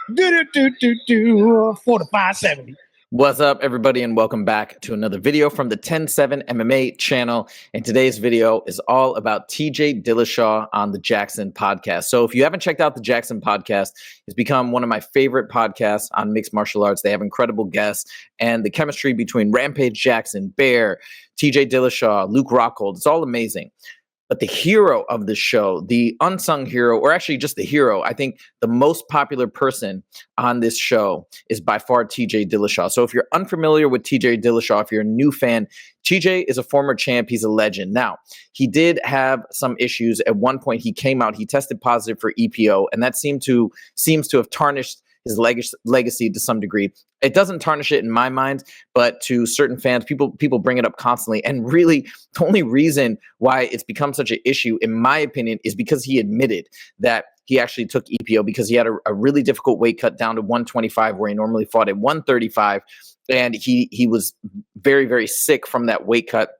Do 4 to 570. What's up, everybody, and welcome back to another video from the 10-7 MMA channel. And today's video is all about TJ Dillashaw on the Jaxxon Podcast. So if you haven't checked out the Jaxxon Podcast, it's become one of my favorite podcasts on mixed martial arts. They have incredible guests, and the chemistry between Rampage Jackson, Bear, TJ Dillashaw, Luke Rockhold, it's all amazing. But the hero of the show, the unsung hero, or actually just the hero, I think the most popular person on this show is by far TJ Dillashaw. So if you're unfamiliar with TJ Dillashaw, if you're a new fan, TJ is a former champ. He's a legend. Now, he did have some issues. At one point, he came out, he tested positive for EPO, and that seems to have tarnished his legacy to some degree. It doesn't tarnish it in my mind, but to certain fans, people bring it up constantly. And really, the only reason why it's become such an issue, in my opinion, is because he admitted that he actually took EPO because he had a really difficult weight cut down to 125, where he normally fought at 135. And he was very, very sick from that weight cut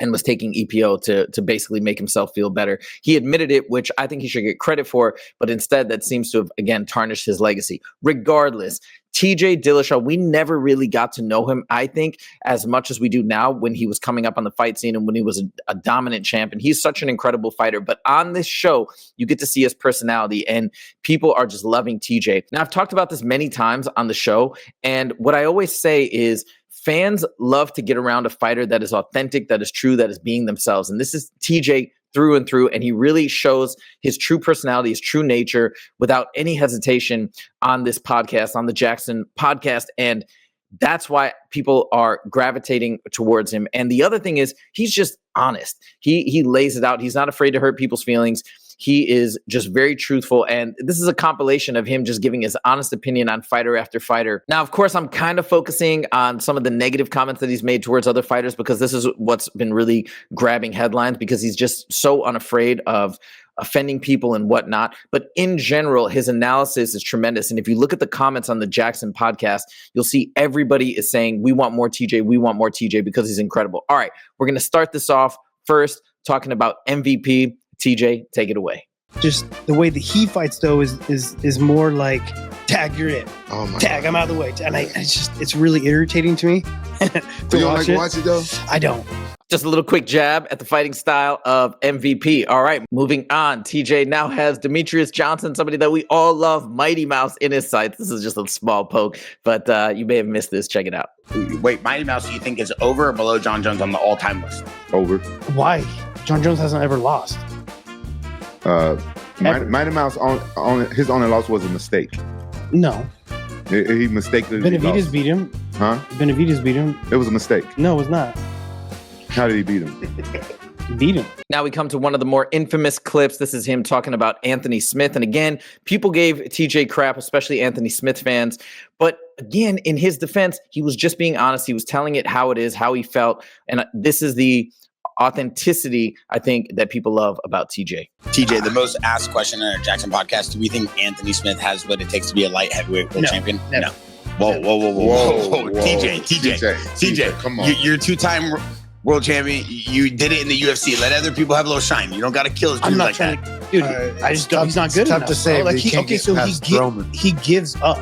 and was taking EPO to basically make himself feel better. He admitted it, which I think he should get credit for, but instead that seems to have, again, tarnished his legacy. Regardless, TJ Dillashaw, we never really got to know him, I think, as much as we do now when he was coming up on the fight scene and when he was a dominant champ. And he's such an incredible fighter. But on this show, you get to see his personality, and people are just loving TJ. Now, I've talked about this many times on the show, and what I always say is, fans love to get around a fighter that is authentic, that is true, that is being themselves. And this is TJ through and through. And he really shows his true personality, his true nature without any hesitation on this podcast, on the Jaxxon Podcast. And that's why people are gravitating towards him. And the other thing is, he's just honest. He lays it out. He's not afraid to hurt people's feelings. He is just very truthful. And this is a compilation of him just giving his honest opinion on fighter after fighter. Now, of course, I'm kind of focusing on some of the negative comments that he's made towards other fighters, because this is what's been really grabbing headlines, because he's just so unafraid of offending people and whatnot. But in general, his analysis is tremendous. And if you look at the comments on the Jaxxon Podcast, you'll see everybody is saying, we want more TJ, we want more TJ, because he's incredible. All right, we're going to start this off first talking about MVP. TJ, take it away. Just the way that he fights, though, is more like, tag, you're it. Oh my tag, God. I'm out of the way. And it's really irritating to me. You don't like to watch it, though? I don't. Just a little quick jab at the fighting style of MVP. All right, moving on. TJ now has Demetrious Johnson, somebody that we all love, Mighty Mouse, in his sights. This is just a small poke, but you may have missed this. Check it out. Wait, Mighty Mouse, do you think is over or below John Jones on the all-time list? Over. Why? John Jones hasn't ever lost. Mighty Mouse on his only loss was a mistake. No. He mistakenly Benavidez lost. beat him. Huh? Benavidez beat him. It was a mistake. No, it was not. How did he beat him? Beat him. Now we come to one of the more infamous clips. This is him talking about Anthony Smith. And again, people gave TJ crap, especially Anthony Smith fans. But again, in his defense, he was just being honest. He was telling it how it is, how he felt. And this is the authenticity, I think, that people love about TJ. TJ, the most asked question on our Jaxxon Podcast, do we think Anthony Smith has what it takes to be a light heavyweight world champion? Never. No. Whoa. TJ, come on. You're a two-time world champion. You did it in the UFC. Let other people have a little shine. You don't got to kill his dreams like that. Dude, I just don't. He's not good enough. Tough to say. Like he gives up.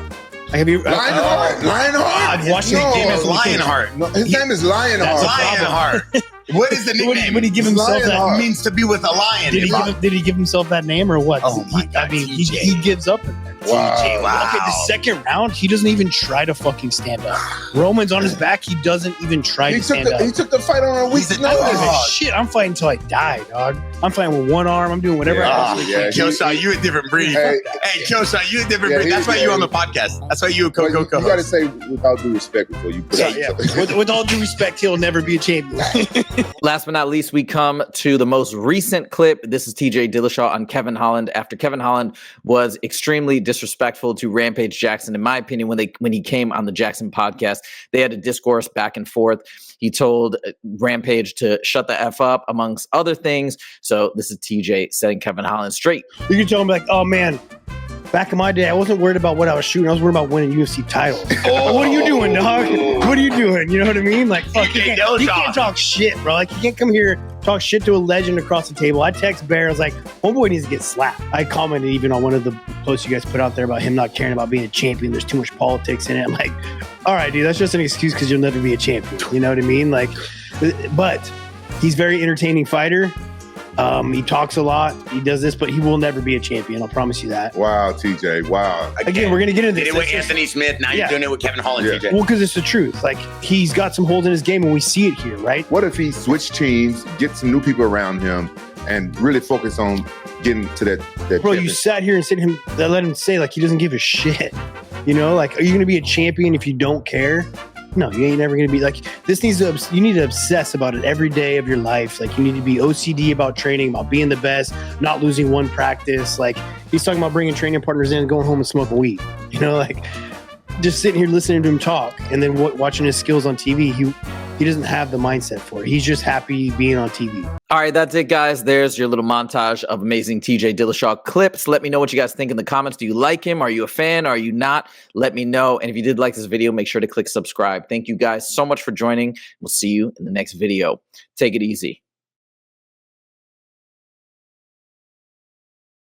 Like, have you? Lionheart. I've watched him game as Lionheart. No, his name is Lionheart. Lionheart. What is the nickname? Would he give himself that? It means to be with a lion. Did he give himself that name or what? Oh my God, TJ. he gives up in there. TJ, wow. Okay, the second round, he doesn't even try to fucking stand up. Roman's on his back. He doesn't even try to stand up. He took the fight on a week's I don't give a notice. shit. I'm fighting until I die, dog. I'm fighting with one arm. I'm doing whatever I want. Killshot, you a different breed. Hey, Killshot, you a different breed. That's why you on the podcast. That's why you a co-host. You got to say without due respect before you put out. With all due respect, he'll never be a champion. Last but not least, we come to the most recent clip. This is TJ Dillashaw on Kevin Holland. After Kevin Holland was extremely disrespectful to Rampage Jackson, in my opinion, when he came on the Jaxxon Podcast, they had a discourse back and forth. He told Rampage to shut the F up, amongst other things. So this is TJ setting Kevin Holland straight. You can tell him like, oh man, Back in my day, I wasn't worried about what I was shooting. I was worried about winning UFC titles. What are you doing, dog? What are you doing? You know what I mean? Like, fuck, you can't talk shit, bro. Like, you can't come here talk shit to a legend across the table. I text Bear. I was like, homeboy needs to get slapped. I commented even on one of the posts you guys put out there about him not caring about being a champion. There's too much politics in it. I'm like, all right, dude, that's just an excuse because you'll never be a champion. You know what I mean? Like, but he's a very entertaining fighter. He talks a lot. He does this, but he will never be a champion. I'll promise you that. Wow, TJ. Wow. Again, we're going to get into this. Did it with Anthony Smith. Now you're doing it with Kevin Holland, TJ. Well, because it's the truth. Like, he's got some holes in his game, and we see it here, right? What if he switched teams, get some new people around him, and really focus on getting to that Bro, you sat here and let him say, like, he doesn't give a shit. You know, like, are you going to be a champion if you don't care? No, you ain't never going to be like this. You need to obsess about it every day of your life. Like, you need to be OCD about training, about being the best, not losing one practice. Like, he's talking about bringing training partners in and going home and smoking weed. You know, like, just sitting here listening to him talk and then watching his skills on TV. He doesn't have the mindset for it. He's just happy being on TV. All right, that's it, guys. There's your little montage of amazing TJ Dillashaw clips. Let me know what you guys think in the comments. Do you like him? Are you a fan? Are you not? Let me know. And if you did like this video, make sure to click subscribe. Thank you guys so much for joining. We'll see you in the next video. Take it easy.